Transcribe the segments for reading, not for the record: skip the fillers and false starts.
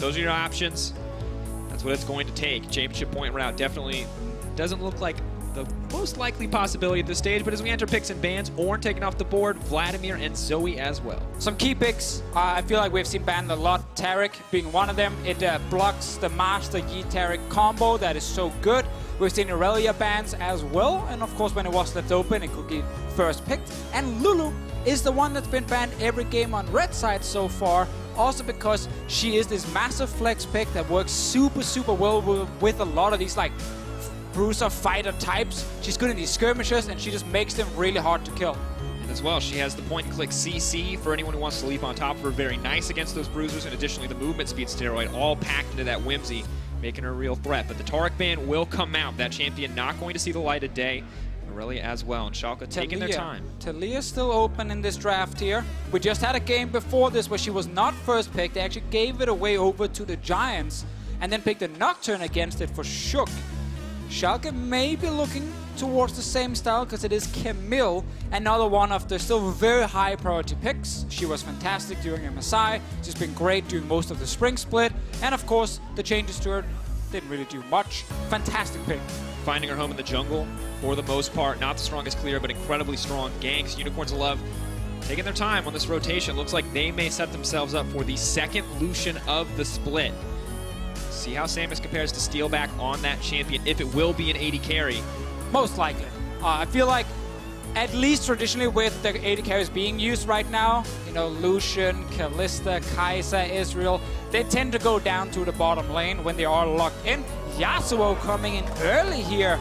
those are your options. That's what it's going to take. Championship point route definitely doesn't look like the most likely possibility at this stage, but as we enter picks and bans, Ornn taking off the board, Vladimir and Zoe as well. Some key picks. I feel like we've seen banned a lot. Taric being one of them. It blocks the Master Yi Taric combo that is so good. We've seen Irelia bans as well, and of course when it was left open, it could get first picked. And Lulu is the one that's been banned every game on red side so far, also because she is this massive flex pick that works super well with a lot of these like bruiser fighter types. She's good in these skirmishes and she just makes them really hard to kill. And as well, she has the point and click CC for anyone who wants to leap on top of her. Very nice against those bruisers, and additionally the movement speed steroid all packed into that Whimsy, making her a real threat. But the Taric ban will come out. That champion not going to see the light of day. Irelia as well, and Schalke taking their time. Talia's still open in this draft here. We just had a game before this where she was not first picked. They actually gave it away over to the Giants and then picked a Nocturne against it for Shook. Schalke may be looking towards the same style because it is Camille, another one of the still very high priority picks. She was fantastic during MSI. She's been great during most of the spring split. And of course, the changes to her didn't really do much. Fantastic pick. Finding her home in the jungle for the most part. Not the strongest clear, but incredibly strong ganks. Unicorns of Love taking their time on this rotation. Looks like they may set themselves up for the second Lucian of the split. See how Samus compares to Steelback on that champion, if it will be an AD carry. Most likely. I feel like, at least traditionally with the AD carries being used right now, you know, Lucian, Kalista, Kai'Sa, Israel, they tend to go down to the bottom lane when they are locked in. Yasuo coming in early here.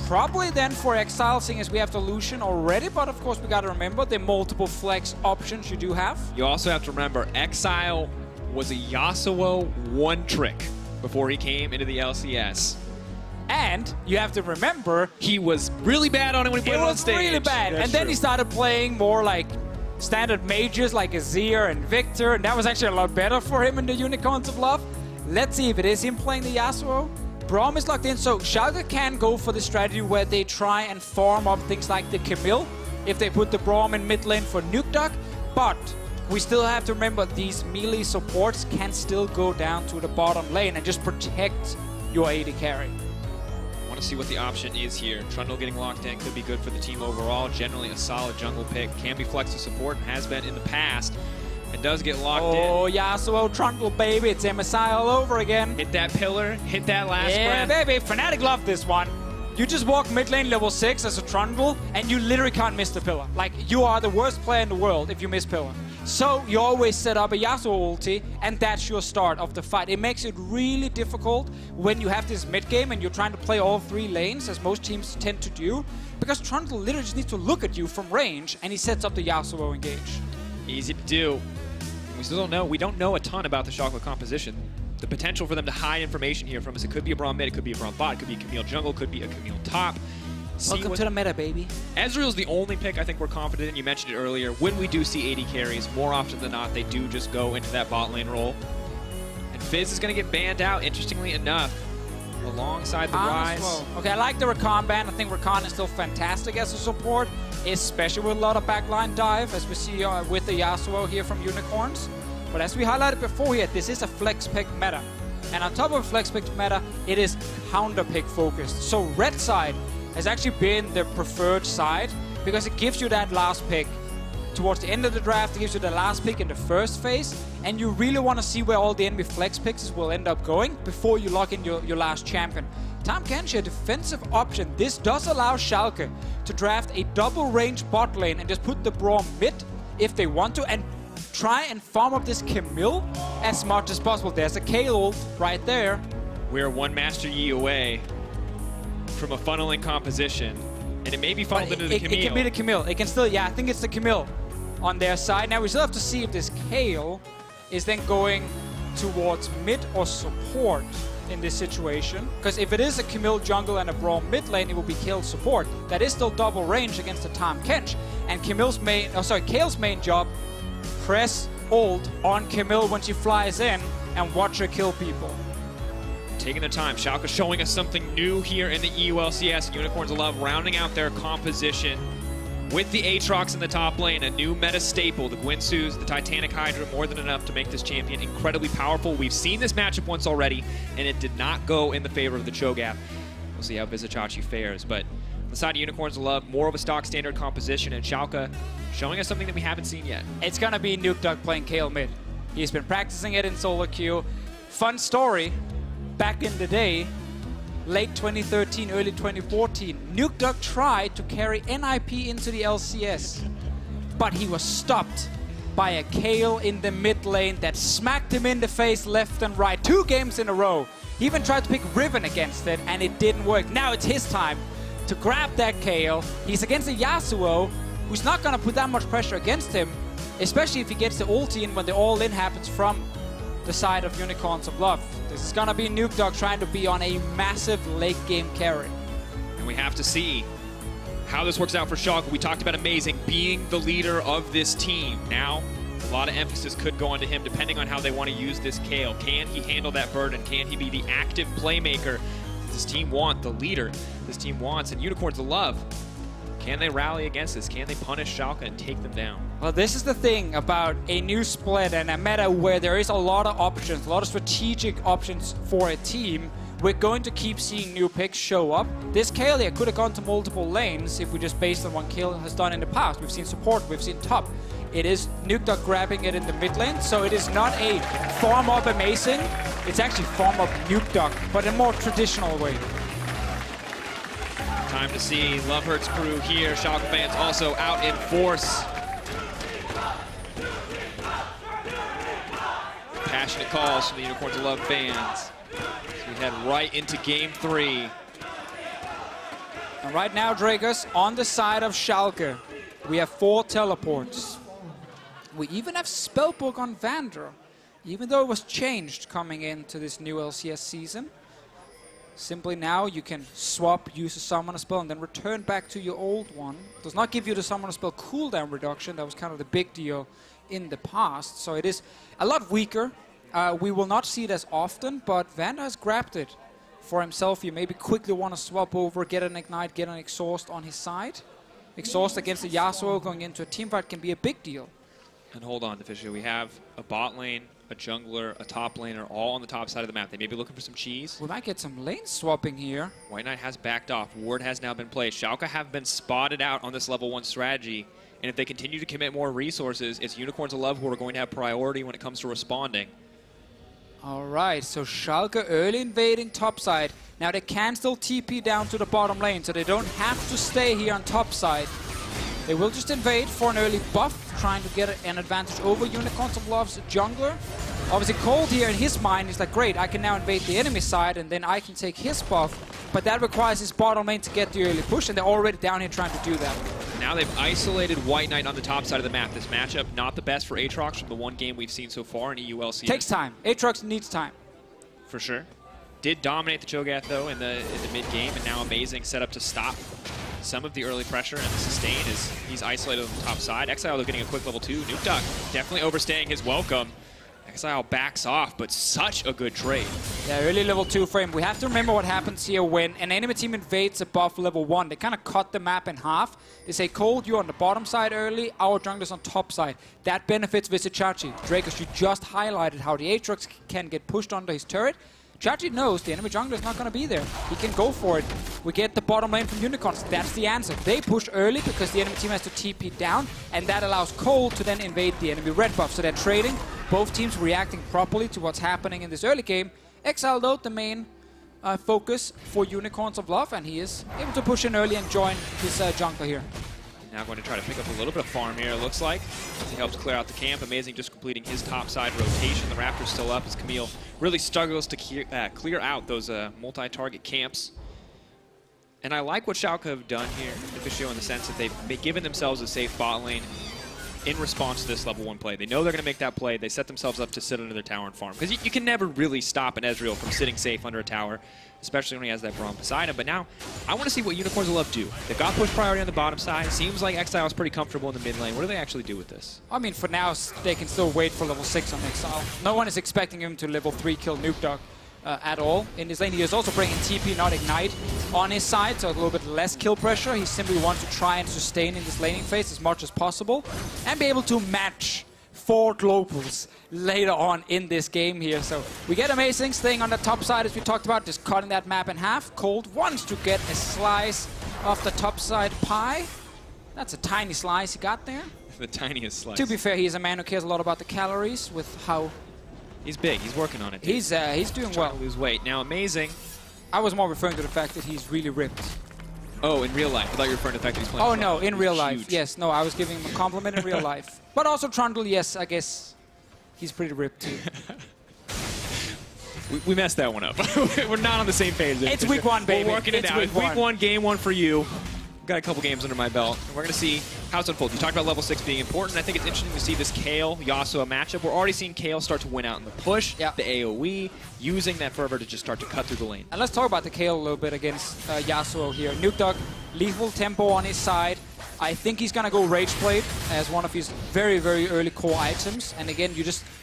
Probably then for Exile, seeing as we have the Lucian already, but of course we gotta remember the multiple flex options you do have. You also have to remember, Exile was a Yasuo one trick before he came into the LCS. And you have to remember, he was really bad on it when he played on stage. It was really bad. That's and then true. he started playing more like standard mages like Azir and Victor, and that was actually a lot better for him in the Unicorns of Love. Let's see if it is him playing the Yasuo. Braum is locked in, so Schalke can go for the strategy where they try and farm up things like the Camille if they put the Braum in mid lane for Nuke Duck, but we still have to remember these melee supports can still go down to the bottom lane and just protect your AD carry. Want to see what the option is here. Trundle getting locked in could be good for the team overall. Generally a solid jungle pick. Can be flex to support and has been in the past. It does get locked in. Oh, Yasuo Trundle, baby. It's MSI all over again. Hit that pillar. Hit that last breath. Yeah, baby. Fnatic love this one. You just walk mid lane level 6 as a Trundle, and you literally can't miss the pillar. Like, you are the worst player in the world if you miss pillar. So you always set up a Yasuo ulti, and that's your start of the fight. It makes it really difficult when you have this mid game and you're trying to play all three lanes, as most teams tend to do, because Trundle literally just needs to look at you from range, and he sets up the Yasuo engage. Easy to do. We still don't know. We don't know a ton about the Schalke composition. The potential for them to hide information here from us. It could be a Braum mid, it could be a Braum bot, it could be a Camille jungle, it could be a Camille top. Welcome to the meta, baby. Ezreal's the only pick I think we're confident in. You mentioned it earlier. When we do see AD carries, more often than not, they do just go into that bot lane role. And Fizz is going to get banned out, interestingly enough, alongside the Rise. Well. Okay, I like the Rakan ban. I think Rakan is still fantastic as a support, especially with a lot of backline dive, as we see with the Yasuo here from Unicorns. But as we highlighted before here, this is a flex pick meta. And on top of flex pick meta, it is counter pick focused. So red side has actually been the preferred side because it gives you that last pick. Towards the end of the draft, it gives you the last pick in the first phase, and you really want to see where all the enemy flex picks will end up going before you lock in your last champion. Tahm Kench, a defensive option. This does allow Schalke to draft a double range bot lane and just put the Braum mid if they want to, and try and farm up this Camille as much as possible. There's a Kayle ult right there. We're one Master Yi away from a funneling composition, and it may be funneled into the Camille. It can be the Camille. It can still, yeah, I think it's the Camille on their side. Now we still have to see if this Kayle is then going towards mid or support in this situation. Because if it is a Camille jungle and a Braum mid lane, it will be Kayle support. That is still double range against the Tahm Kench. And Camille's main, Kayle's main job, press ult on Camille when she flies in and watch her kill people. Taking their time. Schalke showing us something new here in the EULCS. Unicorns of Love rounding out their composition. With the Aatrox in the top lane, a new meta staple, the Guinsoo's, the Titanic Hydra, more than enough to make this champion incredibly powerful. We've seen this matchup once already, and it did not go in the favor of the Cho'Gath. We'll see how Vizicsacsi fares, but on the side of Unicorns of Love, more of a stock standard composition, and Schalke showing us something that we haven't seen yet. It's going to be Nukeduck playing Kayle mid. He's been practicing it in solo queue. Fun story, back in the day, late 2013, early 2014, Nukeduck tried to carry NIP into the LCS, but he was stopped by a Kayle in the mid lane that smacked him in the face left and right 2 games in a row. He even tried to pick Riven against it, and it didn't work. Now it's his time to grab that Kayle. He's against a Yasuo, who's not going to put that much pressure against him, especially if he gets the ulti in when the all-in happens from the side of Unicorns of Love. This is going to be Nukeduck trying to be on a massive late-game carry. And we have to see how this works out for Schalke. We talked about Amazing being the leader of this team. Now, a lot of emphasis could go onto him depending on how they want to use this Kayle. Can he handle that burden? Can he be the active playmaker this team wants, the leader this team wants? And Unicorns of Love, can they rally against this? Can they punish Schalke and take them down? Well, this is the thing about a new split and a meta where there is a lot of options, a lot of strategic options for a team. We're going to keep seeing new picks show up. This Kayle here could have gone to multiple lanes if we just based on what Kayle has done in the past. We've seen support, we've seen top. It is Nukeduck grabbing it in the mid lane, so it is not a farm up Amazing. It's actually farm up Nukeduck, but in a more traditional way. Time to see Love Hurts crew here. Schalke fans also out in force. Passionate calls from the Unicorns of Love fans. So we head right into game 3. And right now, Drakers, on the side of Schalke, we have 4 teleports. We even have Spellbook on Vander, even though it was changed coming into this new LCS season. Simply now you can swap, use a summoner spell, and then return back to your old one. It does not give you the summoner spell cooldown reduction. That was kind of the big deal in the past. So it is a lot weaker. We will not see it as often, but Vander has grabbed it for himself. You maybe quickly want to swap over, get an Ignite, get an Exhaust on his side. Exhaust against the Yasuo going into a teamfight can be a big deal. And hold on, Deficio, we have a bot lane, a jungler, a top laner, all on the top side of the map. They may be looking for some cheese. We might get some lane swapping here. White Knight has backed off. Ward has now been played. Schalke have been spotted out on this level 1 strategy. And if they continue to commit more resources, it's Unicorns of Love who are going to have priority when it comes to responding. All right, so Schalke early invading top side. Now they can still TP down to the bottom lane, so they don't have to stay here on top side. They will just invade for an early buff, trying to get an advantage over Unicorns of Love's jungler. Obviously, Cold here in his mind is like, great, I can now invade the enemy side and then I can take his buff. But that requires his bottom lane to get the early push, and they're already down here trying to do that. Now they've isolated White Knight on the top side of the map. This matchup, not the best for Aatrox from the one game we've seen so far in EULC. Takes time. Aatrox needs time. For sure. Did dominate the Cho'Gath, though, in the mid-game, and now Amazing set up to stop some of the early pressure and the sustain as he's isolated on the top side. Exile, though, getting a quick level 2. Nukeduck definitely overstaying his welcome. Exile backs off, but such a good trade. Yeah, early level 2 frame. We have to remember what happens here when an enemy team invades above level 1. They kind of cut the map in half. They say, Cold, you're on the bottom side early, our jungler's on top side. That benefits Vizicsacsi. Drakers, you just highlighted how the Aatrox can get pushed under his turret. Chachi knows the enemy jungler is not going to be there. He can go for it. We get the bottom lane from Unicorns. That's the answer. They push early because the enemy team has to TP down, and that allows Cold to then invade the enemy red buff. So they're trading. Both teams reacting properly to what's happening in this early game. Exile, though, the main focus for Unicorns of Love, and he is able to push in early and join his jungler here. Now going to try to pick up a little bit of farm here, it looks like. He helps clear out the camp. Amazing just completing his top side rotation. The Raptor's still up as Camille really struggles to clear out those multi-target camps. And I like what Schalke have done here, Deficio, in the sense that they've given themselves a safe bot lane in response to this level 1 play. They know they're going to make that play. They set themselves up to sit under their tower and farm. Because you can never really stop an Ezreal from sitting safe under a tower, especially when he has that Braum beside him. But now, I want to see what Unicorns of Love do. They've got push priority on the bottom side. Seems like Exile is pretty comfortable in the mid lane. What do they actually do with this? I mean, for now, they can still wait for level 6 on Exile. No one is expecting him to level 3 kill Nukeduck. at all in this lane. He is also bringing TP, not Ignite, on his side, so a little bit less kill pressure. He simply wants to try and sustain in this laning phase as much as possible and be able to match 4 globals later on in this game here. So we get Amazing staying on the top side, as we talked about, just cutting that map in half. Cold wants to get a slice of the top side pie. That's a tiny slice he got there. The tiniest slice. To be fair, he is a man who cares a lot about the calories with how... He's big. He's working on it. He's doing well. To lose weight. Now, Amazing. I was more referring to the fact that he's really ripped. Oh, in real life. I thought you were referring to the fact that he's playing. Oh, no, in real life. Huge. Yes, no, I was giving him a compliment in real life. But also Trundle, yes, I guess he's pretty ripped too. we messed that one up. We're not on the same page there. It's week 1, baby. We're working it out. It's week 1, game 1 for you. Got a couple games under my belt. And we're going to see how it's unfolds. You talked about level 6 being important. I think it's interesting to see this Kayle Yasuo matchup. We're already seeing Kayle start to win out in the push, the AoE, using that fervor to just start to cut through the lane. And let's talk about the Kayle a little bit against Yasuo here. Nukeduck, lethal tempo on his side. I think he's going to go Rage Blade as one of his very, very early core items. And again,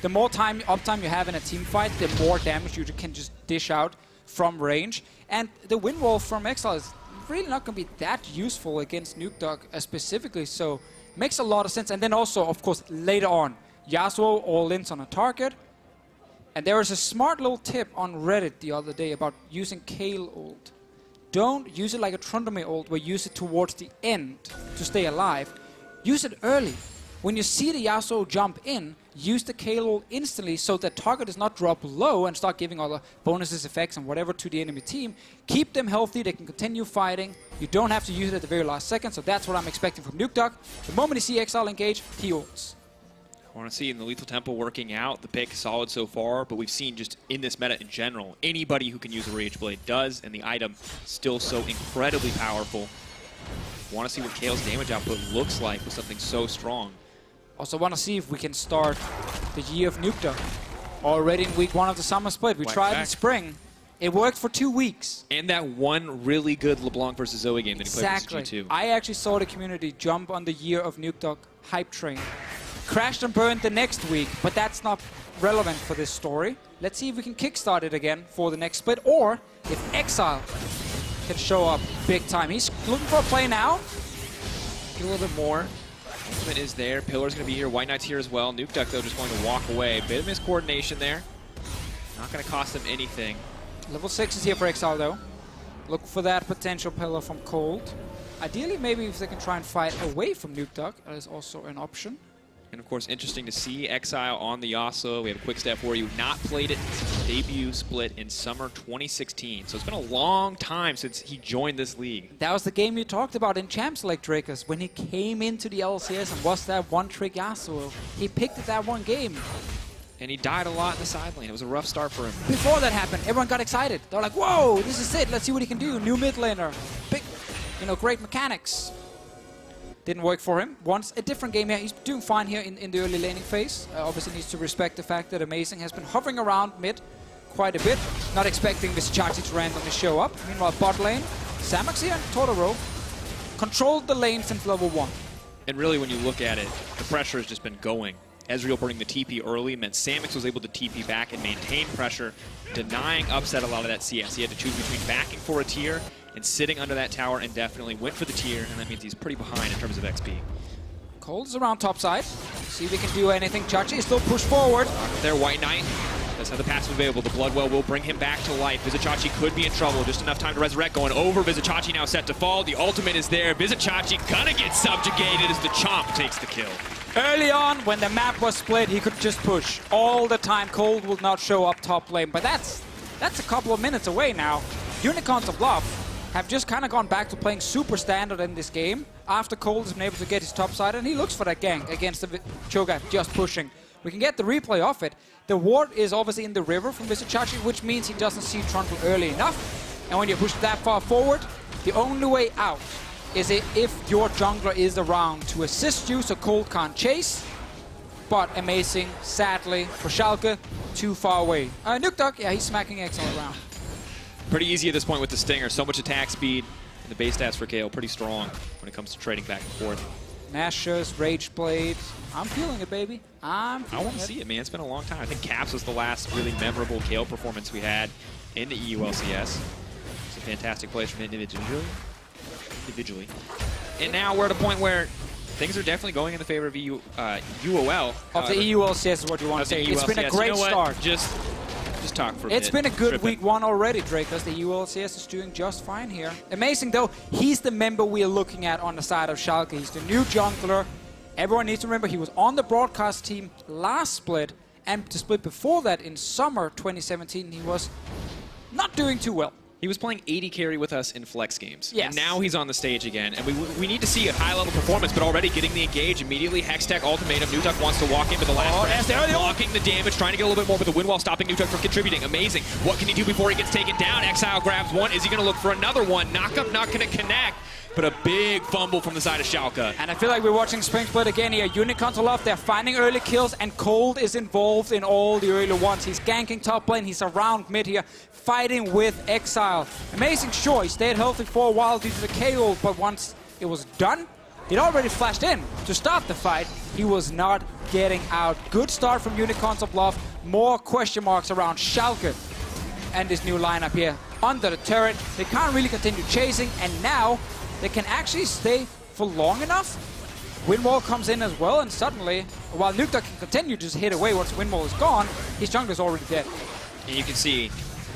the more uptime you have in a team fight, the more damage you can just dish out from range. And the Wind Wall from Exile is really not going to be that useful against Nukeduck specifically, so makes a lot of sense. And then also, of course, later on, Yasuo all-ins on a target. And there was a smart little tip on Reddit the other day about using Kayle ult. Don't use it like a Trundle ult, where you use it towards the end to stay alive. Use it early. When you see the Yasuo jump in, use the Kayle ult instantly so the target does not drop low and start giving all the bonuses, effects, and whatever to the enemy team. Keep them healthy, they can continue fighting. You don't have to use it at the very last second, so that's what I'm expecting from Nukeduck. The moment you see Exile engage, he ults. I want to see in the Lethal Temple working out. The pick solid so far, but we've seen just in this meta in general, anybody who can use a Rage Blade does, and the item still so incredibly powerful. Want to see what Kayle's damage output looks like with something so strong. Also want to see if we can start the year of Nukeduck already in week 1 of the summer split. We tried in spring. It worked for 2 weeks. And that one really good LeBlanc versus Zoe game that he played versus G2. I actually saw the community jump on the year of Nukeduck hype train. Crashed and burned the next week, but that's not relevant for this story. Let's see if we can kickstart it again for the next split, or if Exile can show up big time. He's looking for a play now. Get a little bit more. Ultimate is there. Pillar's going to be here. White Knight's here as well. Nukeduck, though, just going to walk away. Bit of miscoordination there. Not going to cost him anything. Level 6 is here for Exile, though. Look for that potential pillar from Cold. Ideally, maybe if they can try and fight away from Nukeduck, that is also an option. And, of course, interesting to see Exile on the Yasuo. We have a quick step for you. Not played it since debut split in summer 2016. So it's been a long time since he joined this league. That was the game you talked about in Champs League, Drakus, when he came into the LCS and was that one-trick Yasuo. He picked it that one game. And he died a lot in the side lane. It was a rough start for him. Before that happened, everyone got excited. They were like, whoa, this is it. Let's see what he can do. New mid laner. Big, great mechanics. Didn't work for him. Once a different game here. He's doing fine here in the early laning phase. Obviously needs to respect the fact that Amazing has been hovering around mid quite a bit. Not expecting Vishachi to randomly show up. Meanwhile, bot lane, Samax here and Totoro controlled the lane since level 1. And really, when you look at it, the pressure has just been going. Ezreal burning the TP early meant Samax was able to TP back and maintain pressure, denying Upset a lot of that CS. He had to choose between backing for a tier and sitting under that tower indefinitely. Went for the tier, and that means he's pretty behind in terms of XP. Cold is around top side. See if he can do anything. Chachi still push forward. There, White Knight. Does have the passive available. The Bloodwell will bring him back to life. Vizicsacsi could be in trouble. Just enough time to resurrect. Going over. Vizicsacsi now set to fall. The ultimate is there. Vizicsacsi gonna get subjugated as the Chomp takes the kill. Early on, when the map was split, he could just push all the time. Cold will not show up top lane, but that's a couple of minutes away now. Unicorns of Love have just kind of gone back to playing super standard in this game after Cold has been able to get his top side, and he looks for that gank against the Cho'Gath just pushing. We can get the replay of it. The ward is obviously in the river from Vizicsacsi, which means he doesn't see Trundle early enough. And when you push that far forward, the only way out is if your jungler is around to assist you so Cold can't chase. But Amazing, sadly, for Schalke, too far away. Nukeduck, yeah, he's smacking Exile around. Pretty easy at this point with the Stinger. So much attack speed. And the base stats for Kayle pretty strong when it comes to trading back and forth. Nashers, Rage Blade. I'm feeling it, baby. I want to see it, man. It's been a long time. I think Caps was the last really memorable Kayle performance we had in the EULCS. It's a fantastic place from individually. And now we're at a point where things are definitely going in the favor of UOL. Of the EULCS is what you want to say. It's been a great start. Just talk for a minute. It's been a good week one already, Drake, because the EULCS is doing just fine here. Amazing, though. He's the member we are looking at on the side of Schalke. He's the new jungler. Everyone needs to remember he was on the broadcast team last split, and the split before that in summer 2017, he was not doing too well. He was playing 80 carry with us in flex games. Yes. And now he's on the stage again. And we need to see a high-level performance, but already getting the engage immediately. Hextech ultimatum. Nutuck wants to walk into the last branch. Blocking the damage, trying to get a little bit more with the win while stopping Nutuck from contributing. Amazing. What can he do before he gets taken down? Exile grabs one. Is he going to look for another one? Knockup not going to connect. But a big fumble from the side of Schalke. And I feel like we're watching Spring Split again here. Unicorns are off, they're finding early kills, and Cold is involved in all the early ones. He's ganking top lane, he's around mid here, fighting with Exile. Amazing, sure, he stayed healthy for a while due to the KO, but once it was done, he'd already flashed in to start the fight. He was not getting out. Good start from Unicorns of Love. More question marks around Schalke and this new lineup here. Under the turret, they can't really continue chasing, and now they can actually stay for long enough. Windwall comes in as well, and suddenly, while Nutuck can continue to just hit away once Windwall is gone, his jungler is already dead. And you can see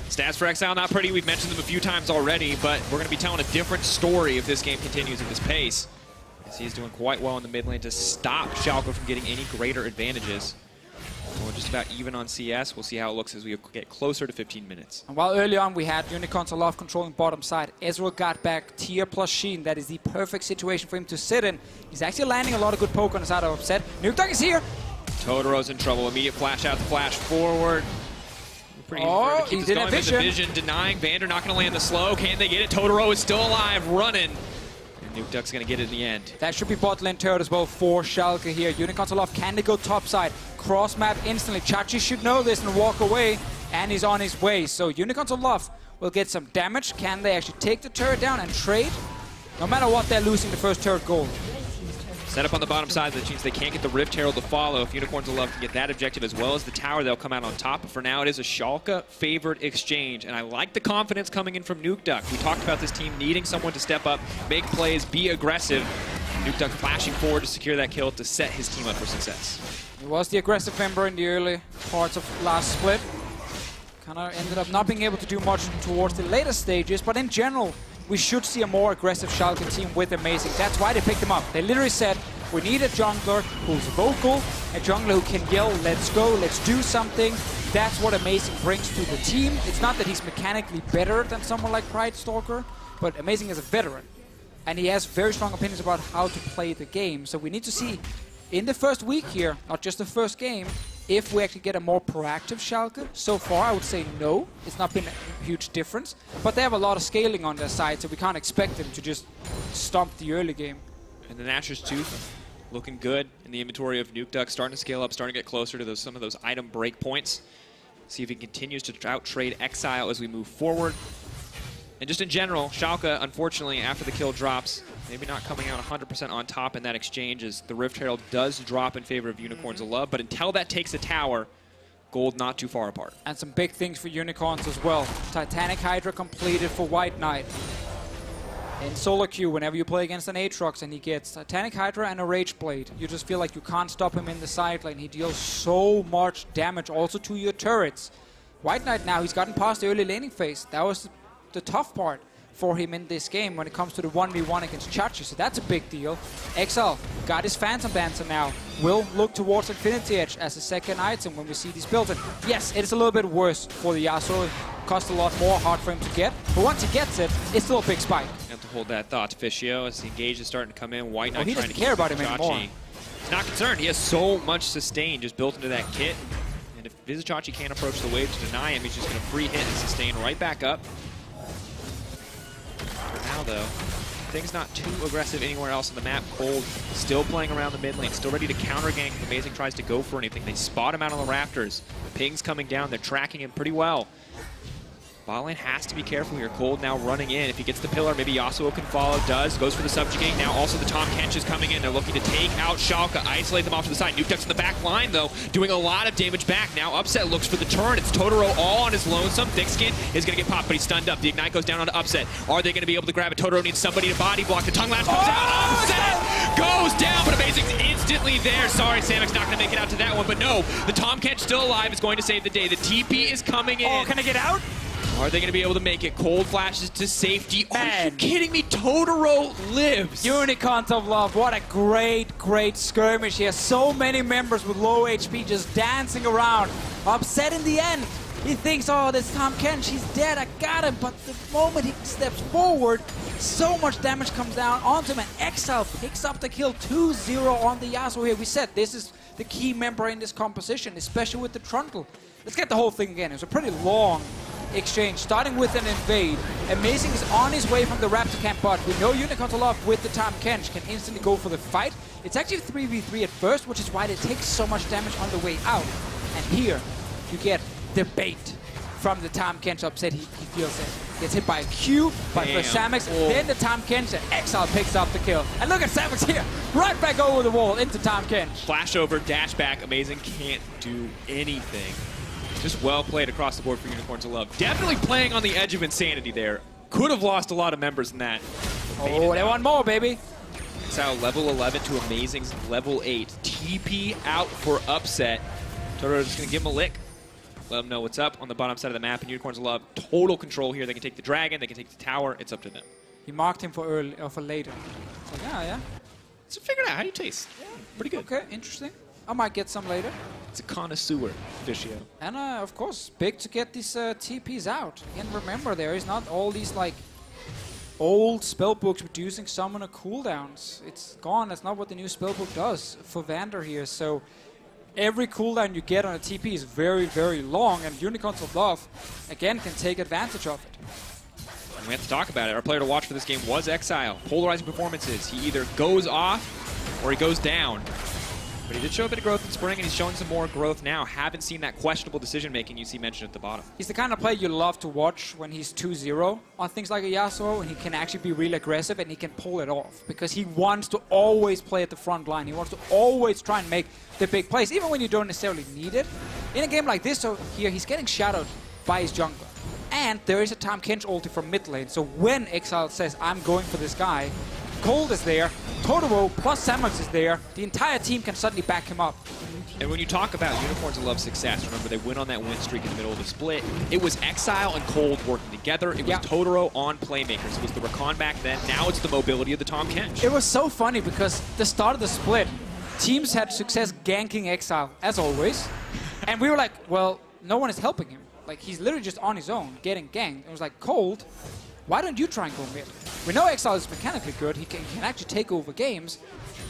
stats for Exile not pretty. We've mentioned them a few times already, but we're going to be telling a different story if this game continues at this pace. As he's doing quite well in the mid lane to stop Schalke from getting any greater advantages. We're just about even on CS. We'll see how it looks as we get closer to 15 minutes. And while early on we had Unicorns of Love controlling bottom side, Ezreal got back tier plus Sheen. That is the perfect situation for him to sit in. He's actually landing a lot of good poke on the side of Upset. Nutuck is here. Totoro's in trouble. Immediate flash out, the flash forward. Pretty oh, he did a vision. Vision denying Vander, not going to land the slow. Can they get it? Totoro is still alive, running. Nutuck's going to get it in the end. That should be bot lane turret as well for Schalke here. Unicorns Aloft, can they go top side? Cross map instantly. Chachi should know this and walk away, and he's on his way. So Unicorns Aloft will get some damage. Can they actually take the turret down and trade? No matter what, they're losing the first turret gold. Set up on the bottom side, that means they can't get the Rift Herald to follow. If Unicorns of Love can get that objective as well as the tower, they'll come out on top. But for now, it is a Schalke-favored exchange. And I like the confidence coming in from Nukeduck. We talked about this team needing someone to step up, make plays, be aggressive. Nukeduck flashing forward to secure that kill to set his team up for success. He was the aggressive member in the early parts of last split. Kind of ended up not being able to do much towards the later stages, but in general, we should see a more aggressive Schalke team with Amazing. That's why they picked him up. They literally said, we need a jungler who's vocal, a jungler who can yell, let's go, let's do something. That's what Amazing brings to the team. It's not that he's mechanically better than someone like Pride Stalker, but Amazing is a veteran. And he has very strong opinions about how to play the game. So we need to see in the first week here, not just the first game, if we actually get a more proactive Schalke. So far, I would say no. It's not been a huge difference. But they have a lot of scaling on their side, so we can't expect them to just stomp the early game. And the Nashor's Tooth looking good in the inventory of Nukeduck, starting to scale up, starting to get closer to some of those item break points. See if he continues to out-trade Exile as we move forward. And just in general, Schalke, unfortunately, after the kill drops, maybe not coming out 100% on top in that exchange, as the Rift Herald does drop in favor of Unicorns of Love. But until that takes a tower, gold not too far apart. And some big things for Unicorns as well. Titanic Hydra completed for White Knight. In solo queue, whenever you play against an Aatrox and he gets Titanic Hydra and a Rage Blade, you just feel like you can't stop him in the side lane. He deals so much damage also to your turrets. White Knight now, he's gotten past the early laning phase. That was the tough part for him in this game when it comes to the 1v1 against Chachi, so that's a big deal. Exile got his Phantom Dancer now. Will look towards Infinity Edge as a second item when we see these builds. And yes, it is a little bit worse for the Yasuo. It costs a lot more, hard for him to get. But once he gets it, it's still a big spike. You have to hold that thought, Fischio, as the engage is starting to come in. White Knight he trying doesn't to care about him Chachi. anymore. He's not concerned. He has so much sustain just built into that kit. And if Vizicsacsi can't approach the wave to deny him, he's just going to free hit and sustain right back up. Now, though, things not too aggressive anywhere else on the map. Cold still playing around the mid lane, still ready to counter gank if Amazing tries to go for anything. They spot him out on the rafters. The ping's coming down. They're tracking him pretty well. Bot lane has to be careful here. Cold now running in. If he gets the pillar, maybe Yasuo can follow. Does. Goes for the subjugate. Now also the Tahm Kench is coming in. They're looking to take out Schalke. Isolate them off to the side. Nukeduck's in the back line, though, doing a lot of damage back. Now Upset looks for the turn. It's Totoro all on his lonesome. Thickskin is going to get popped, but he's stunned up. The Ignite goes down onto Upset. Are they going to be able to grab it? Totoro needs somebody to body block. The Tongue Lash comes out. Upset goes down, but Amazing's instantly there. Sorry, Samic's not going to make it out to that one, but no. The Tahm Kench still alive is going to save the day. The TP is coming in. Oh, can I get out? Are they going to be able to make it? Cold flashes to safety. Are you kidding me? Totoro lives. Unicorns of Love, what a great skirmish here. So many members with low HP just dancing around. Upset in the end. He thinks, oh, this Tahm Kench, he's dead, I got him. But the moment he steps forward, so much damage comes down onto him, and Exile picks up the kill 2-0 on the Yasuo here. We said this is the key member in this composition, especially with the Trundle. Let's get the whole thing again. It was a pretty long exchange, starting with an invade. Amazing is on his way from the Raptor camp, but we know Unicorns of Love with the Tahm Kench can instantly go for the fight. It's actually 3v3 at first, which is why they take so much damage on the way out. And here, you get the bait from the Tahm Kench. Upset, he feels it. Gets hit by a Q, by Samix, then the Tahm Kench, and Exile picks up the kill. And look at Samix here, right back over the wall into Tahm Kench. Flash over, dash back, Amazing can't do anything. Just well played across the board for Unicorns of Love. Definitely playing on the edge of insanity there. Could have lost a lot of members in that. Oh, they want more, baby. Exile level 11 to Amazing's level 8. TP out for Upset. Totoro's just going to give him a lick. Let them know what's up on the bottom side of the map. And Unicorns of Love, total control here. They can take the dragon, they can take the tower. It's up to them. He marked him for early or for later. So yeah. So figure it out. How do you taste? Yeah, pretty good. Okay, interesting. I might get some later. It's a connoisseur, Fischio. And of course, big to get these TPs out. And remember, there is not all these like old spellbooks reducing summoner cooldowns. It's gone. That's not what the new spellbook does for Vander here. So every cooldown you get on a TP is very long, and Unicorns of Love, again, can take advantage of it. And we have to talk about it. Our player to watch for this game was Exile. Polarizing performances. He either goes off or he goes down. But he did show a bit of growth in Spring, and he's showing some more growth now. Haven't seen that questionable decision-making you see mentioned at the bottom. He's the kind of player you love to watch when he's 2-0 on things like a Yasuo, and he can actually be really aggressive, and he can pull it off. Because he wants to always play at the front line. He wants to always try and make the big plays, even when you don't necessarily need it. In a game like this, so here, he's getting shadowed by his jungler. And there is a Tahm Kench ulti from mid lane. So when Exile says, I'm going for this guy, Cold is there, Totoro plus Samix is there, the entire team can suddenly back him up. And when you talk about Unicorns of Love success, remember they went on that win streak in the middle of the split. It was Exile and Cold working together. It was Totoro on playmakers. It was the Rakan back then. Now it's the mobility of the Tahm Kench. It was so funny because the start of the split, teams had success ganking Exile, as always. And we were like, well, no one is helping him. Like, he's literally just on his own, getting ganked. It was like, Cold, why don't you try and go mid? We know Exile is mechanically good. He can actually take over games.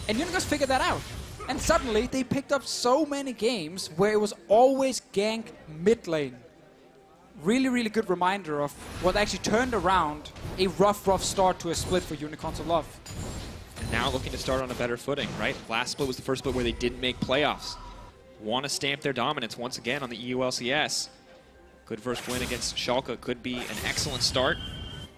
And Unicorns figured that out. And suddenly, they picked up so many games where it was always gank mid lane. Really good reminder of what actually turned around a rough start to a split for Unicorns of Love. And now looking to start on a better footing, right? Last split was the first split where they didn't make playoffs. Want to stamp their dominance once again on the EULCS. Good first win against Schalke could be an excellent start.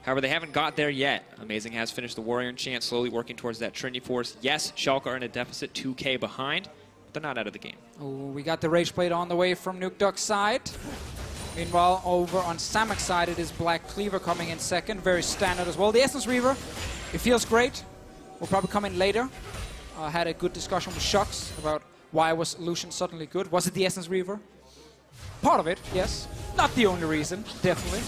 However, they haven't got there yet. Amazing has finished the Warrior Enchant, slowly working towards that Trinity Force. Yes, Schalke are in a deficit, 2K behind, but they're not out of the game. Oh, we got the Rage Blade on the way from Nukeduck's side. Meanwhile, over on Samic's side, it is Black Cleaver coming in second. Very standard as well. The Essence Reaver, it feels great. Will probably come in later. Had a good discussion with Shux about why was Lucian suddenly good. Was it the Essence Reaver? Part of it, yes. Not the only reason, definitely.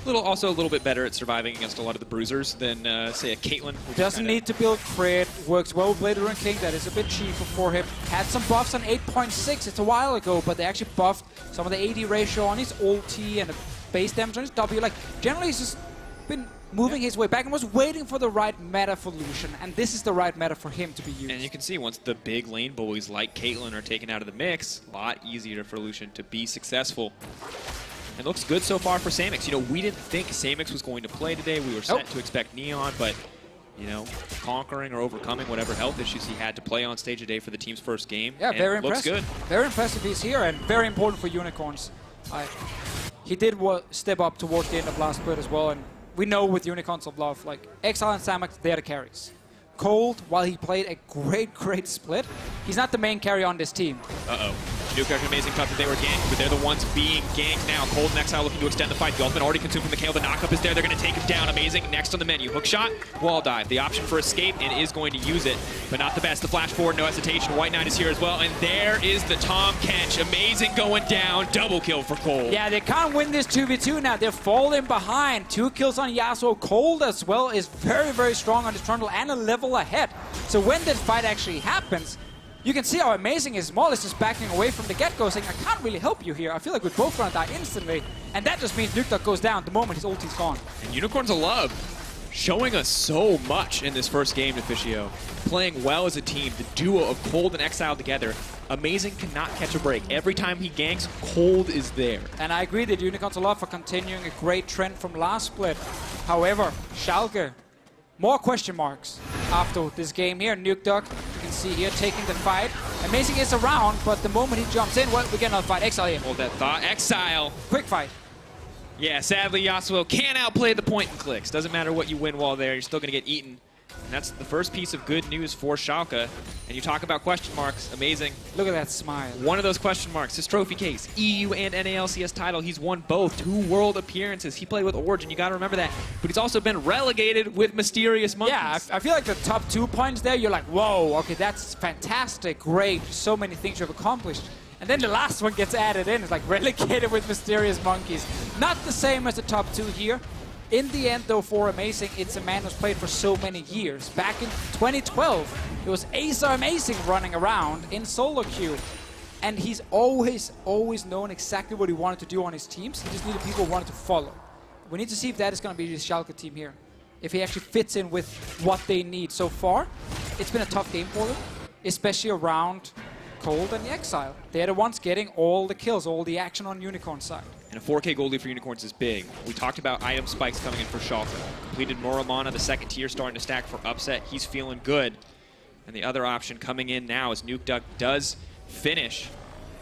Also a little bit better at surviving against a lot of the bruisers than, say, a Caitlyn. Doesn't need to build crit, works well with Blade Rune King, that is a bit cheaper for him. Had some buffs on 8.6, it's a while ago, but they actually buffed some of the AD ratio on his ulti and the base damage on his W. Like, generally he's just been moving his way back and was waiting for the right meta for Lucian, and this is the right meta for him to be used. And you can see once the big lane bullies like Caitlyn are taken out of the mix, a lot easier for Lucian to be successful. It looks good so far for Samix. You know, we didn't think Samix was going to play today. We were set to expect Neon, but, you know, conquering or overcoming whatever health issues he had to play on stage today for the team's first game. Yeah, very impressive. Looks good. Very impressive he's here, and very important for Unicorns. he did step up towards the end of last split as well, and we know with Unicorns of Love, like, Exile and Samak, they're the carries. Cold, while he played a great split, he's not the main carry on this team. Uh-oh. Nuke amazing thought that they were ganked, but they're the ones being ganked now. Cold and Exile looking to extend the fight. The ultimate already consumed from the Kayle. The knockup is there. They're going to take him down. Amazing. Next on the menu. Hook shot, wall dive. The option for escape, and is going to use it, but not the best. The flash forward, no hesitation. White Knight is here as well, and there is the Tahm Kench. Amazing going down. Double kill for Cold. Yeah, they can't win this 2v2 now. They're falling behind. 2 kills on Yasuo. Cold as well is very strong on this Trundle and a level ahead. So when this fight actually happens, you can see how amazing is. Maul is just backing away from the get-go, saying, I can't really help you here. I feel like we're both gonna die instantly. And that just means Nukeduck goes down the moment his ulti's gone. And Unicorns of Love showing us so much in this first game, Officio. Playing well as a team, the duo of Cold and Exile together. Amazing cannot catch a break. Every time he ganks, Cold is there. And I agree that Unicorns of Love are continuing a great trend from last split. However, Schalke, more question marks after this game here. Nukeduck, you can see here, taking the fight. Amazing is around, but the moment he jumps in, well, we get another fight. Exile here. Hold that thought. Exile. Quick fight. Yeah, sadly, Yasuo can't outplay the point and clicks. Doesn't matter what you win while there, you're still going to get eaten. And that's the first piece of good news for Schalke. And you talk about question marks. Amazing. Look at that smile. One of those question marks, his trophy case, EU and NALCS title. He's won both. 2 world appearances. He played with Origin. You got to remember that. But he's also been relegated with Mysterious Monkeys. Yeah, I feel like the top 2 points there, you're like, whoa, okay, that's fantastic, great. So many things you've accomplished. And then the last one gets added in. It's like relegated with Mysterious Monkeys. Not the same as the top 2 here. In the end, though, for Amazing, it's a man who's played for so many years. Back in 2012, it was Acer Amazing running around in solo queue. And he's always known exactly what he wanted to do on his teams. He just needed people who wanted to follow. We need to see if that is going to be the Schalke team here. If he actually fits in with what they need. So far, it's been a tough game for them, especially around Cold and the Exile. They're the ones getting all the kills, all the action on Unicorn side. And a 4K gold lead for Unicorns is big. We talked about item spikes coming in for Schalke. Completed Moramana, the second tier, starting to stack for upset. He's feeling good. And the other option coming in now is Nukeduck does finish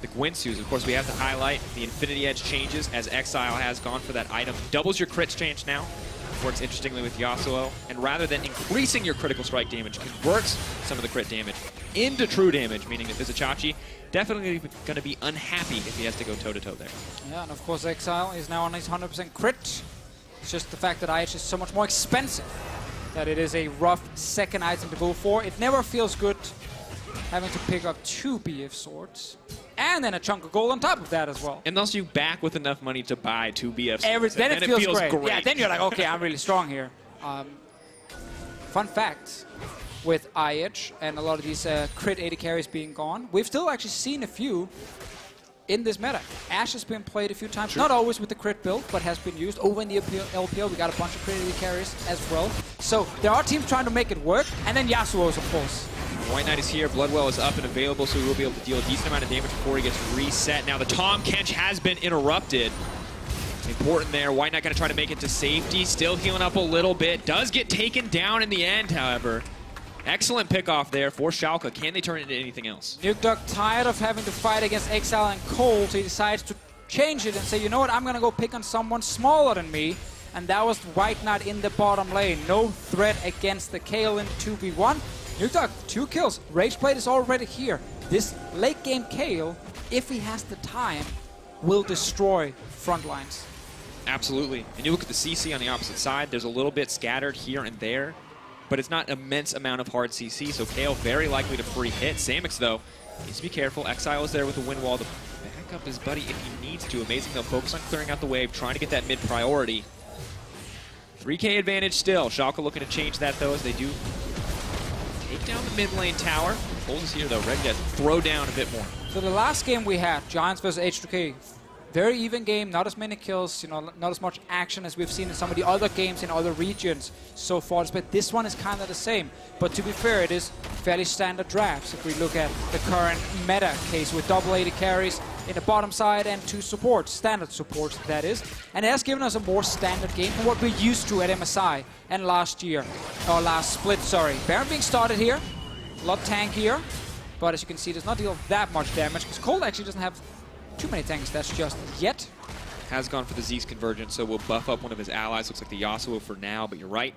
the Guinsoo's. Of course, we have to highlight the Infinity Edge changes as Exile has gone for that item. Doubles your crit chance now. Works interestingly with Yasuo. And rather than increasing your critical strike damage, converts some of the crit damage into true damage, meaning that Vizicsacsi definitely going to be unhappy if he has to go toe-to-toe there. Yeah, and of course Exile is now on his 100% crit. It's just the fact that IH is so much more expensive that it is a rough second item to go for. It never feels good having to pick up 2 BF swords. And then a chunk of gold on top of that as well. Unless you back with enough money to buy 2 BF swords. Then it feels great. Yeah, then you're like, okay, I'm really strong here. Fun fact, with IH and a lot of these crit 80 carries being gone, we've still actually seen a few in this meta. Ashe has been played a few times, not always with the crit build, but has been used. Over in the LPL, we got a bunch of crit 80 carries as well. So there are teams trying to make it work, and then Yasuo's, of course. White Knight is here, Bloodwell is up and available, so he will be able to deal a decent amount of damage before he gets reset. Now the Tahm Kench has been interrupted. Important there. White Knight going to try to make it to safety. Still healing up a little bit. Does get taken down in the end, however. Excellent pick-off there for Schalke. Can they turn it into anything else? Nukeduck tired of having to fight against Exile and Cold, so he decides to change it and say, you know what, I'm going to go pick on someone smaller than me. And that was White Knight in the bottom lane. No threat against the Kayle in 2v1. Nukeduck, 2 kills. Rageblade is already here. This late game Kayle, if he has the time, will destroy front lines. Absolutely. And you look at the CC on the opposite side, there's a little bit scattered here and there, but it's not immense amount of hard CC, so Kayle very likely to free hit. Samix, though, needs to be careful. Exile is there with the wind wall to back up his buddy if he needs to. Amazing, they'll focus on clearing out the wave, trying to get that mid priority. 3K advantage still. Schalke looking to change that, though, as they do take down the mid lane tower. Cold is here, though, ready to throw down a bit more. So the last game we had, Giants versus H2K, very even game, not as many kills, you know, not as much action as we've seen in some of the other games in other regions so far. But this one is kind of the same. But to be fair, it is fairly standard drafts. If we look at the current meta case with double 80 carries in the bottom side and 2 supports, standard supports that is. And it has given us a more standard game from what we're used to at MSI and last split, sorry. Baron being started here, a lot tankier. But as you can see, does not deal that much damage because Cold actually doesn't have too many tanks, that's just yet. has gone for the Zeke's Convergence, so will buff up one of his allies. Looks like the Yasuo for now, but you're right.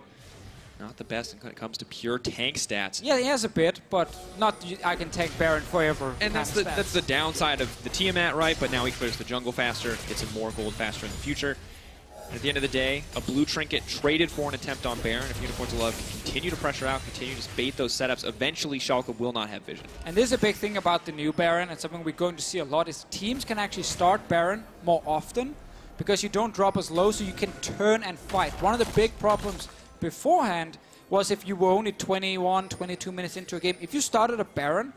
Not the best when it comes to pure tank stats. Yeah, he has a bit, but not I can tank Baron forever. And that's the downside of the Tiamat, right? But now he clears the jungle faster, gets him more gold faster in the future. And at the end of the day, a blue trinket traded for an attempt on Baron. If Unicorns of Love can continue to pressure out, continue to bait those setups, eventually Schalke will not have vision. And this is a big thing about the new Baron, and something we're going to see a lot, is teams can actually start Baron more often because you don't drop as low, so you can turn and fight. One of the big problems beforehand was if you were only 21, 22 minutes into a game, if you started a Baron,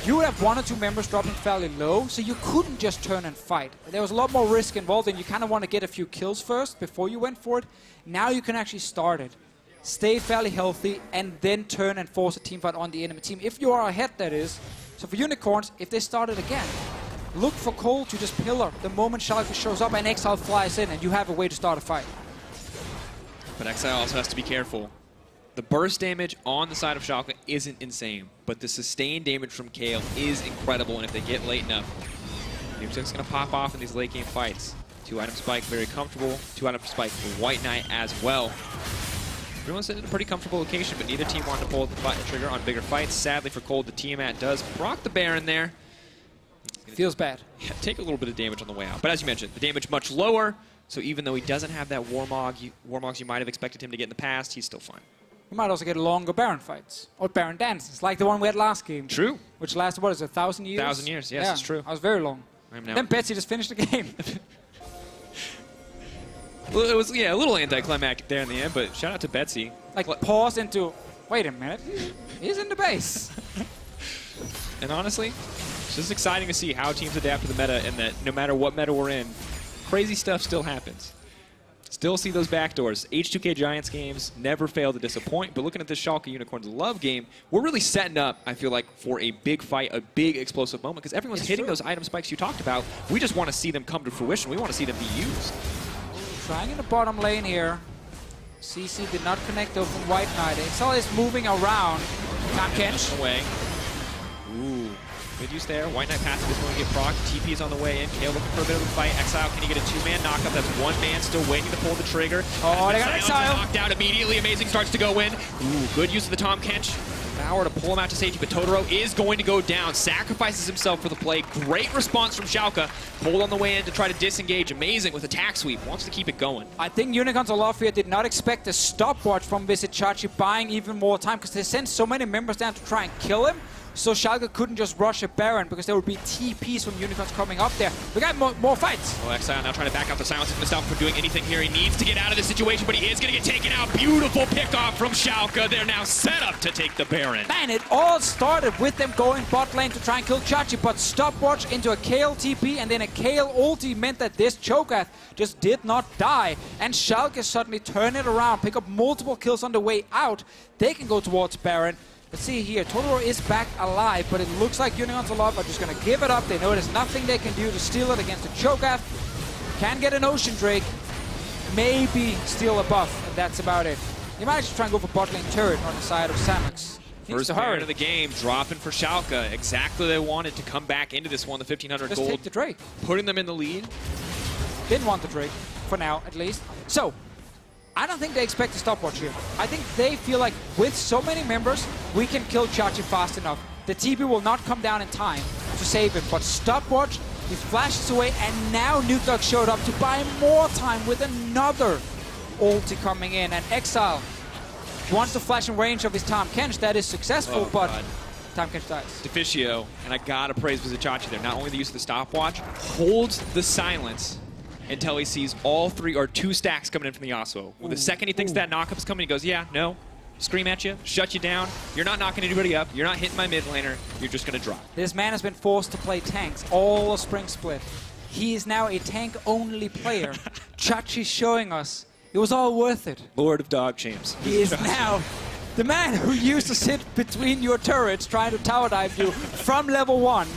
you would have 1 or 2 members dropping fairly low, so you couldn't just turn and fight. There was a lot more risk involved, and you kind of want to get a few kills first before you went for it. Now you can actually start it, stay fairly healthy, and then turn and force a team fight on the enemy team. If you are ahead, that is. So for Unicorns, if they start it again, look for Cole to just pillar the moment Schalke shows up and Exile flies in, and you have a way to start a fight. But Exile also has to be careful. The burst damage on the side of Schalke isn't insane, but the sustained damage from Kayle is incredible, and if they get late enough, Noob's going to pop off in these late game fights. 2-item spike, very comfortable. 2-item spike for White Knight as well. Everyone's in a pretty comfortable location, but neither team wanted to pull the button trigger on bigger fights. Sadly for Cold, the Tiamat does proc the Baron there. Feels bad. Yeah, take a little bit of damage on the way out. But as you mentioned, the damage much lower, so even though he doesn't have that Warmogs you might have expected him to get in the past, he's still fine. We might also get longer Baron fights, or Baron dances, like the one we had last game. True. Which lasted, what is it, 1,000 years? 1,000 years, yes, yeah, it's true. That was very long. Then Betsy just finished the game. Well, it was, yeah, a little anticlimactic there in the end, but shout out to Betsy. Like, pause into, wait a minute, he's in the base. And honestly, it's just exciting to see how teams adapt to the meta, and that no matter what meta we're in, crazy stuff still happens. Still see those backdoors. H2K Giants games never fail to disappoint, but looking at this Schalke Unicorns of Love game, we're really setting up, I feel like, for a big fight, a big explosive moment, because everyone's hitting those item spikes you talked about. We just want to see them come to fruition. We want to see them be used. Trying in the bottom lane here. CC did not connect though from White Knight. Exile is moving around. Tahm Kench. Away. Ooh. Good use there. White Knight passive is going to get proc. TP is on the way in. Kayle looking for a bit of a fight. Exile, can he get a 2-man knockup? That's 1 man still waiting to pull the trigger. Oh, they got Exile. Knocked out immediately. Amazing starts to go in. Ooh, good use of the Tahm Kench. Power to pull him out to safety, but Totoro is going to go down. Sacrifices himself for the play. Great response from Schalke. Pulled on the way in to try to disengage. Amazing with attack sweep. Wants to keep it going. I think Unicorns of Love here did not expect a stopwatch from Vizicsacsi buying even more time, because they sent so many members down to try and kill him. So Schalke couldn't just rush a Baron because there would be TPs from Unicorns coming up there. We got more fights. Well, Exile now trying to back out the silence. He's going to stop him from doing anything here. He needs to get out of this situation, but he is going to get taken out. Beautiful pick off from Schalke. They're now set up to take the Baron. Man, it all started with them going bot lane to try and kill Chachi, but stopwatch into a Kayle TP and then a Kayle ulti meant that this Cho'Gath just did not die. And Schalke suddenly turn it around, pick up multiple kills on the way out. They can go towards Baron. Let's see here, Totoro is back alive, but it looks like Unicorns of Love are just going to give it up. They know there's nothing they can do to steal it against the Cho'Gath. Can get an Ocean Drake, maybe steal a buff, and that's about it. You might actually try and go for bot lane turret on the side of Samux. First Baron of the game, dropping for Schalke. Exactly they wanted to come back into this one, the 1,500 just gold. Take the Drake. Putting them in the lead. Didn't want the Drake, for now at least. So, I don't think they expect a stopwatch here. I think they feel like with so many members, we can kill Chachi fast enough. The TP will not come down in time to save him, but stopwatch, he flashes away, and now Nukeduck showed up to buy more time with another ulti coming in, and Exile wants to flash in range of his Tahm Kench. That is successful, but Tahm Kench dies. Deficio, and I gotta praise Vizicsacsi there. Not only the use of the stopwatch, holds the silence until he sees all 3 or 2 stacks coming in from the Yasuo. Well, the second he thinks that knockup's coming, he goes, yeah, no, scream at you, shut you down. You're not knocking anybody up. You're not hitting my mid laner. You're just going to drop. This man has been forced to play tanks all of Spring Split. He is now a tank-only player. Chachi's showing us it was all worth it. Lord of Dog Champs. He is now the man who used to sit between your turrets trying to tower dive you from level 1.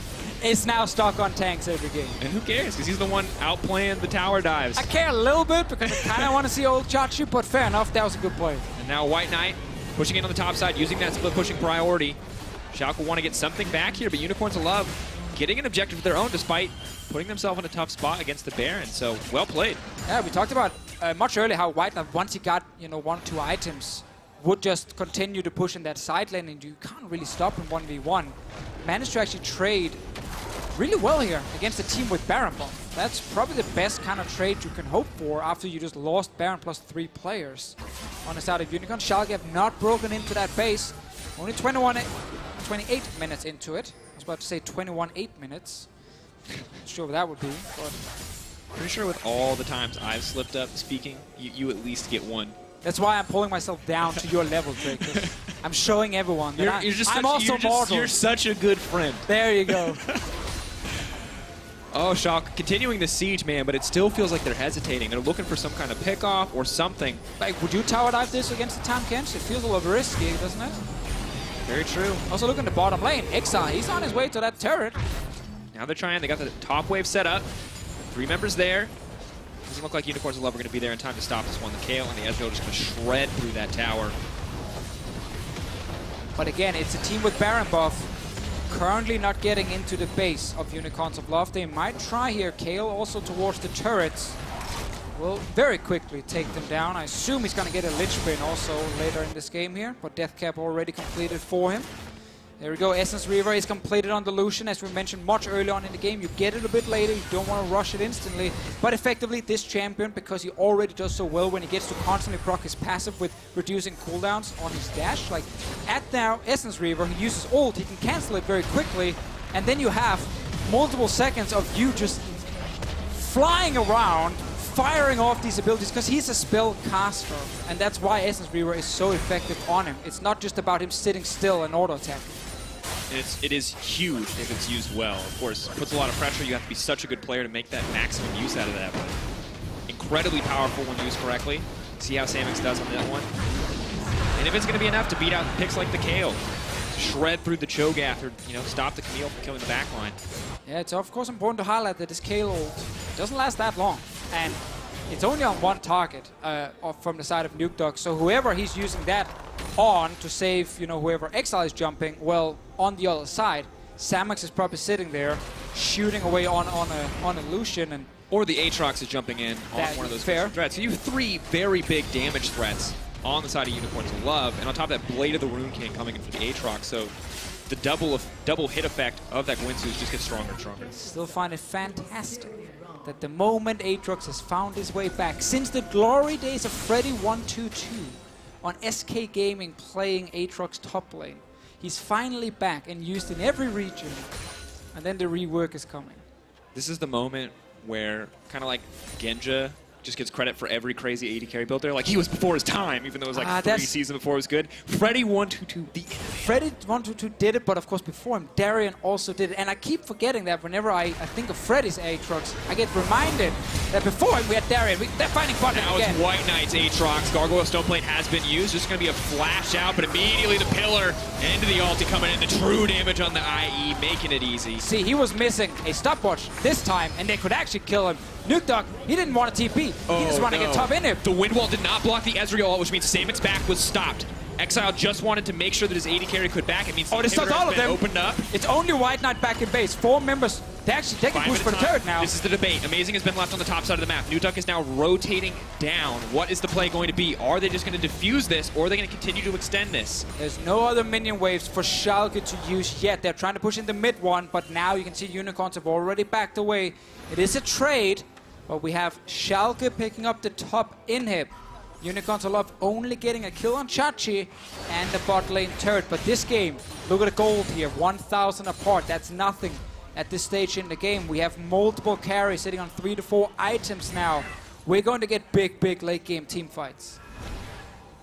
Is now stuck on tanks every game. And who cares? Because he's the one outplaying the tower dives. I care a little bit because I kind of want to see old Chachi, but fair enough, that was a good play. And now White Knight pushing in on the top side, using that split pushing priority. Schalke will want to get something back here, but Unicorns of Love getting an objective of their own despite putting themselves in a tough spot against the Baron. So well played. Yeah, we talked about much earlier how White Knight, once he got 1-2 items, would just continue to push in that side lane, and you can't really stop him 1v1. Managed to actually trade really well here against a team with Baron buff. That's probably the best kind of trade you can hope for after you just lost Baron plus 3 players. On the side of Unicorn, Schalke have not broken into that base. Only 28 minutes into it. I was about to say 21-8 minutes. Not sure what that would be, but... Pretty sure with all the times I've slipped up speaking, you at least get one. That's why I'm pulling myself down to your level, Drake. I'm showing everyone that I'm also mortal. You're such a good friend. There you go. Oh, Schalke continuing the siege, man, but it still feels like they're hesitating. They're looking for some kind of pick-off or something. Like, would you tower dive this against the Tahm Kench? It feels a little risky, doesn't it? Very true. Also, look in the bottom lane. Exile, he's on his way to that turret. Now they're trying. They got the top wave set up. 3 members there. Doesn't look like Unicorns of Love are going to be there in time to stop this one. The Kayle and the Ezreal just going to shred through that tower. But again, it's a team with Baron buff. Currently not getting into the base of Unicorns of Love. They might try here. Kayle also towards the turrets. Will very quickly take them down. I assume he's going to get a Lich Bane also later in this game here. But Death Cap already completed for him. There we go. Essence Reaver is completed on the Lucian. As we mentioned much earlier on in the game, you get it a bit later. You don't want to rush it instantly. But effectively, this champion, because he already does so well when he gets to constantly proc his passive with reducing cooldowns on his dash. Like, at now, Essence Reaver, he uses ult. He can cancel it very quickly. And then you have multiple seconds of you just flying around, firing off these abilities, because he's a spell caster. And that's why Essence Reaver is so effective on him. It's not just about him sitting still and auto-attack. It is huge if it's used well. Of course, it puts a lot of pressure. You have to be such a good player to make that maximum use out of that. But incredibly powerful when used correctly. See how Samix does on that one. And if it's going to be enough to beat out picks like the Kayle, shred through the Cho'Gath, or stop the Camille from killing the backline. Yeah, it's of course important to highlight that this Kayle ult doesn't last that long, and it's only on one target from the side of Nukeduck. So whoever he's using that on to save, whoever Exile is jumping, well, on the other side, Samix is probably sitting there, shooting away on a Lucian, and or the Aatrox is jumping in on one of those threats. So you have 3 very big damage threats on the side of Unicorns of Love, and on top of that, Blade of the Rune King coming in for the Aatrox. So the double hit effect of that Guinsoo's just gets stronger and stronger. Still find it fantastic that the moment Aatrox has found his way back, since the glory days of Freddy122 on SK Gaming playing Aatrox top lane, he's finally back and used in every region, and then the rework is coming. This is the moment where, kind of like Genja just gets credit for every crazy AD carry build there. Like, he was before his time, even though it was like 3 seasons before it was good. Freddy122, the Freddy122 did it, but of course before him, Darien also did it. And I keep forgetting that whenever I think of Freddy's Aatrox, I get reminded that before him we had Darien. They're fighting bottom again. Now it's White Knight's Aatrox. Gargoyle Stoneplate has been used. Just going to be a flash out, but immediately the pillar into the ulti coming in. The true damage on the IE, making it easy. See, he was missing a stopwatch this time, and they could actually kill him. Nukeduck, he didn't want a TP. He just wanted to get top in him. The wind wall did not block the Ezreal, which means Samix back was stopped. Exile just wanted to make sure that his AD carry could back. It means they stopped all of them. Opened up. It's only White Knight back in base. 4 members. They can push for the turret now. This is the debate. Amazing has been left on the top side of the map. Nukeduck is now rotating down. What is the play going to be? Are they just going to defuse this, or are they going to continue to extend this? There's no other minion waves for Schalke to use yet. They're trying to push in the mid one, but now you can see Unicorns have already backed away. It is a trade, but we have Schalke picking up the top inhib. Unicorns of Love only getting a kill on Chachi and the bot lane turret. But this game, look at the gold here, 1,000 apart. That's nothing at this stage in the game. We have multiple carries sitting on 3 to 4 items now. We're going to get big late game team fights.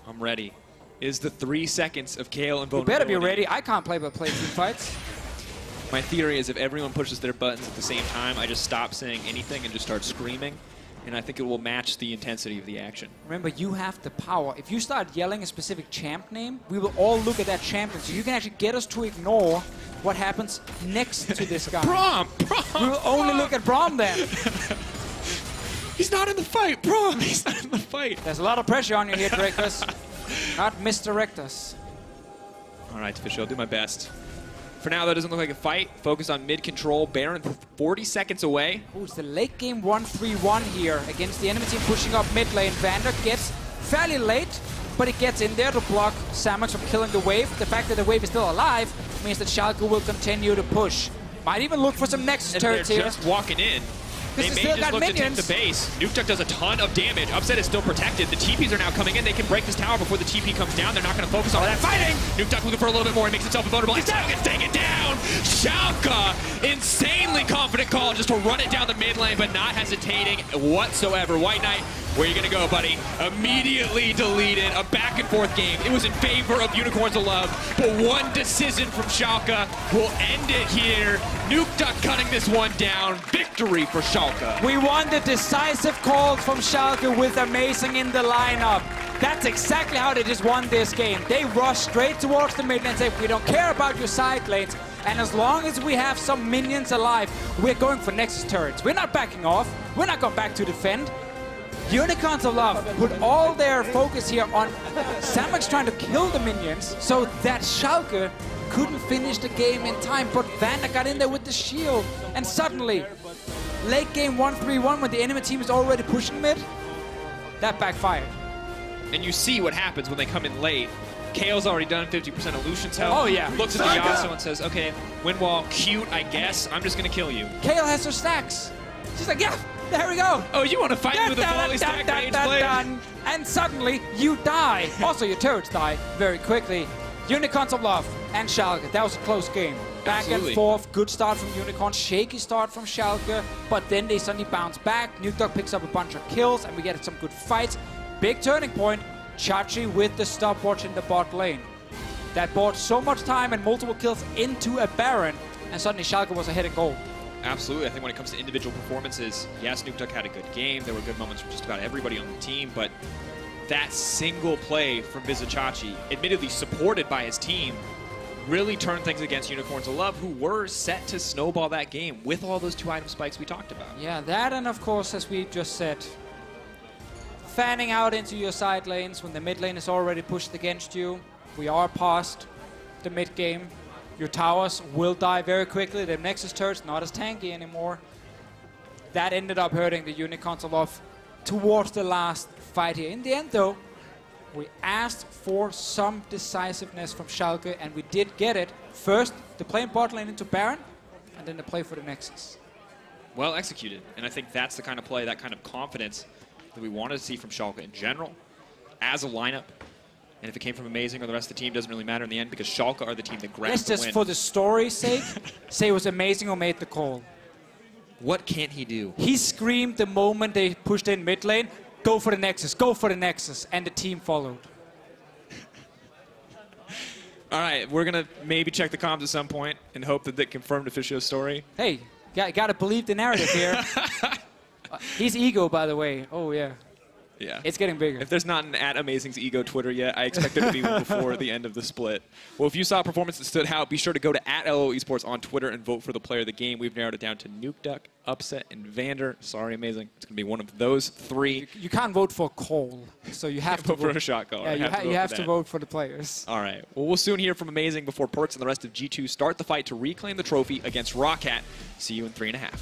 I'm ready. Is the 3 seconds of Kayle and Vulnerability. You better be ready. I can't play team fights. My theory is if everyone pushes their buttons at the same time, I just stop saying anything and just start screaming. And I think it will match the intensity of the action. Remember, you have the power. If you start yelling a specific champ name, we will all look at that champion. So you can actually get us to ignore what happens next to this guy. Braum! We will only look at Braum then. He's not in the fight, Braum! He's not in the fight. There's a lot of pressure on you here, Drakos. Not misdirect us. All right, Fish, I'll do my best. For now, that doesn't look like a fight. Focus on mid-control. Baron 40 seconds away. Oh, it's the late game 1-3-1 here against the enemy team pushing up mid lane. Vander gets fairly late, but he gets in there to block Samux from killing the wave. The fact that the wave is still alive means that Schalke will continue to push. Might even look for some Nexus turrets here. They're just walking in. They may just look to take the base. Nukeduck does a ton of damage. Upset is still protected. The TPs are now coming in. They can break this tower before the TP comes down. They're not going to focus on that fighting. Nukeduck looking for a little bit more. He makes himself vulnerable. He's down. Gets taken down. Schalke, insanely confident call just to run it down the mid lane, but not hesitating whatsoever. White Knight, where are you going to go, buddy? Immediately deleted. A back and forth game. It was in favor of Unicorns of Love, but one decision from Schalke will end it here. Nukeduck cutting this one down. Victory for Schalke. We won the decisive call from Schalke with Amazing in the lineup. That's exactly how they just won this game. They rushed straight towards the mid lane and said, we don't care about your side lanes. And as long as we have some minions alive, we're going for Nexus turrets. We're not backing off. We're not going back to defend. Unicorns of Love put all their focus here on Samux trying to kill the minions so that Schalke couldn't finish the game in time. But Vander got in there with the shield. And suddenly, late game 1-3-1 when the enemy team is already pushing mid, that backfired. And you see what happens when they come in late. Kale's already done 50% of Lucian's health. Oh, yeah. Looks at the Yasuo and says, okay, Windwall, cute, I guess. I'm just going to kill you. Kale has her stacks. She's like, yeah, there we go. Oh, you want to fight with a fully stacked Mage Blade? And suddenly, you die. Also, your turrets die very quickly. Unicorns of Love and Schalke. That was a close game. Back and forth, good start from Unicorn, shaky start from Schalke, but then they suddenly bounce back. Nukeduck picks up a bunch of kills, and we get some good fights. Big turning point, Chachi with the stopwatch in the bot lane. That bought so much time and multiple kills into a Baron, and suddenly Schalke was ahead in goal. Absolutely. I think when it comes to individual performances, yes, Nukeduck had a good game. There were good moments from just about everybody on the team, but that single play from Vizicsacsi, admittedly supported by his team, really turned things against Unicorns of Love, who were set to snowball that game with all those 2 item spikes we talked about. Yeah, that and of course, as we just said, fanning out into your side lanes when the mid lane is already pushed against you. We are past the mid game. Your towers will die very quickly. The Nexus turret's not as tanky anymore. That ended up hurting the Unicorns of Love towards the last fight here. In the end, though, we asked for some decisiveness from Schalke, and we did get it. First, the play in bot lane into Baron, and then the play for the Nexus. Well executed, and I think that's the kind of play, that kind of confidence that we wanted to see from Schalke in general, as a lineup. And if it came from Amazing or the rest of the team, doesn't really matter in the end, because Schalke are the team that grabbed the win. Let's just, for the story's sake, say it was Amazing who made the call. What can't he do? He screamed the moment they pushed in mid lane, go for the Nexus, go for the Nexus, and the team followed. All right, we're going to maybe check the comms at some point and hope that they confirmed Officio's story. Hey, gotta believe the narrative here. He's ego, by the way. Oh, yeah. Yeah. It's getting bigger. If there's not an @Amazing's ego Twitter yet, I expect there to be one before the end of the split. Well, if you saw a performance that stood out, be sure to go to @LOL Esports on Twitter and vote for the player of the game. We've narrowed it down to Nukeduck, Upset, and Vander. Sorry, Amazing. It's going to be one of those 3. You can't vote for Cole, so you have to vote for a shot caller. Yeah, you have to vote for the players. All right. Well, we'll soon hear from Amazing before Perkz and the rest of G2 start the fight to reclaim the trophy against Roccat. See you in 3.5.